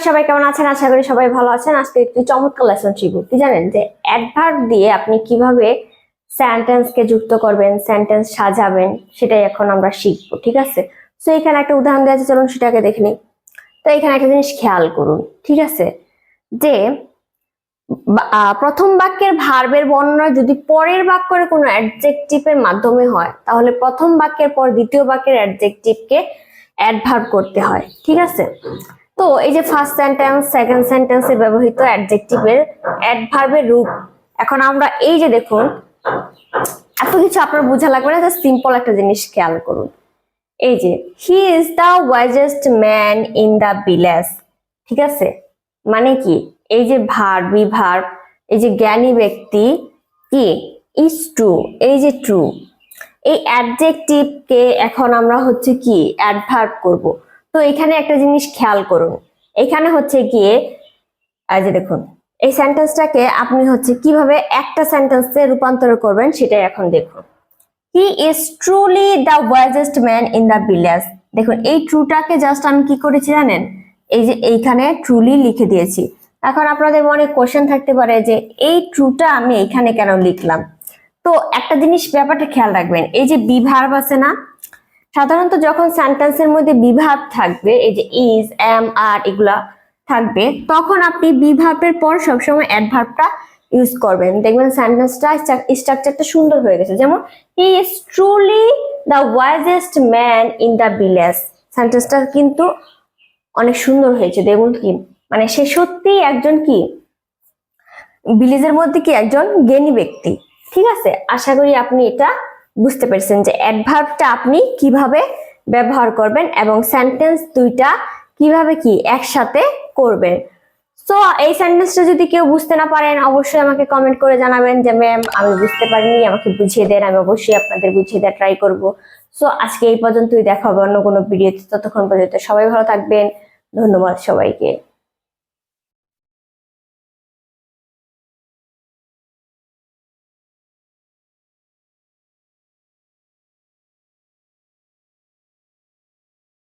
সবাই কেমন আছেন? আশা করি সবাই ভালো আছেন। আজকে একটু চমৎকার লেসন শিখব। কি জানেন যে অ্যাডভার্ব দিয়ে আপনি কিভাবে সেন্টেন্সকে যুক্ত করবেন, সেন্টেন্স সাজাবেন, সেটাই এখন আমরা শিখবো। ঠিক আছে? তো এখানে একটা উদাহরণ দেওয়া আছে, চলুন সেটাকে দেখে নিই। তো এখানে একটা জিনিস খেয়াল করুন, ঠিক আছে, যে প্রথম বাক্যের ভার্বের বর্ণনা যদি পরের বাক্যের কোনো অ্যাডজেক্টিভের মাধ্যমে হয়, তাহলে প্রথম বাক্যের পর দ্বিতীয় বাক্যের অ্যাডজেক্টিভকে অ্যাডভার্ব করতে হয়। ঠিক আছে? তো এই যে ফার্স্ট সেন্টেন্স, সেকেন্ড সেন্টেন্সে ব্যবহৃত অ্যাডজেক্টিভের অ্যাডভার্বের রূপ। এখন আমরা এই যে দেখুন, এত কিছু আপনার বোঝা লাগবে না, জাস্ট সিম্পল একটা জিনিস খেয়াল করুন। এই যে he is the wisest man in the village. ঠিক আছে? মানে কি, এই যে ভার্ব, এই যে জ্ঞানী ব্যক্তি কি, ইজ ট্রু, এই যে ট্রু, এই অ্যাডজেক্টিভকে এখন আমরা হচ্ছে কি অ্যাডভার্ব করব। তো এখানে একটা জিনিস খেয়াল করুন, এখানে হচ্ছে গিয়ে এই যে দেখুন, এই সেন্টেন্সটাকে আপনি হচ্ছে কিভাবে একটা সেন্টেন্সে রূপান্তর করবেন সেটাই এখন দেখুন। He is truly the wisest man in the village. দেখুন, এই ট্রুটাকে জাস্ট আমি কি করেছি জানেন, এই যে এইখানে ট্রুলি লিখে দিয়েছি। এখন আপনাদের মনে কোশ্চেন থাকতে পারে যে এই ট্রুটা আমি এখানে কেন লিখলাম। তো একটা জিনিস ব্যাপারটা খেয়াল রাখবেন, এই যে বি ভার্ব আছে না, সাধারণত যখন সেন্টেন্সের মধ্যে বি ভার্ব থাকবে, এই যে ইজ, এম, আর এগুলা থাকবে, তখন আপনি বি ভার্বের পর সবসময় অ্যাডভার্বটা ইউজ করবেন। দেখবেন সেন্টেন্সটা স্ট্রাকচারটা সুন্দর হয়ে গেছে। যেমন he is truly the wisest man in the village, সেন্টেন্সটা কিন্তু অনেক সুন্দর হয়েছে। দেখুন কি, মানে সে সত্যি একজন কি ভিলেজের মধ্যে কি একজন জ্ঞানী ব্যক্তি। ঠিক আছে? আশা করি আপনি এটা বুঝতে পেরেছেন যে অ্যাডভার্বটা আপনি কিভাবে ব্যবহার করবেন এবং সেন্টেন্স দুইটা কিভাবে কি একসাথে করবেন। সো এই সেন্টেন্সটা যদি কেউ বুঝতে না পারেন, অবশ্যই আমাকে কমেন্ট করে জানাবেন যে ম্যাম আমি বুঝতে পারিনি, আমাকে বুঝিয়ে দেন। আমি অবশ্যই আপনাদের বুঝিয়ে দেওয়ার ট্রাই করব। সো আজকে এই পর্যন্তই, দেখা হবে অন্য কোনো ভিডিওতে। ততক্ষণ পর্যন্ত সবাই ভালো থাকবেন। ধন্যবাদ সবাইকে।